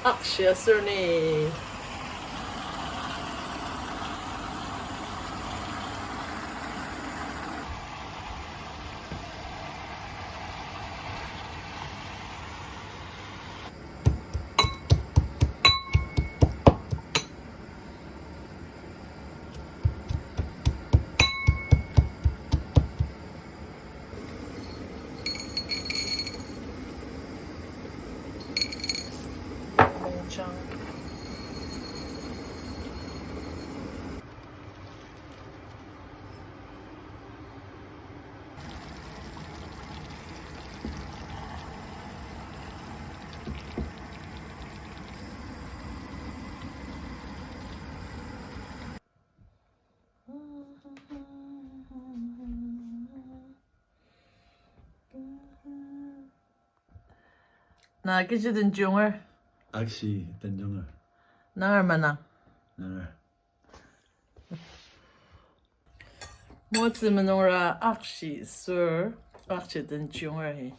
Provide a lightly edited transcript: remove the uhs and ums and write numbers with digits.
Akşya sürni. Monchang. Na gece din junger. Akshi Tanjunger. Nangar mana. Nanger. Mo zi menora akshi sur. Akshi din junger he.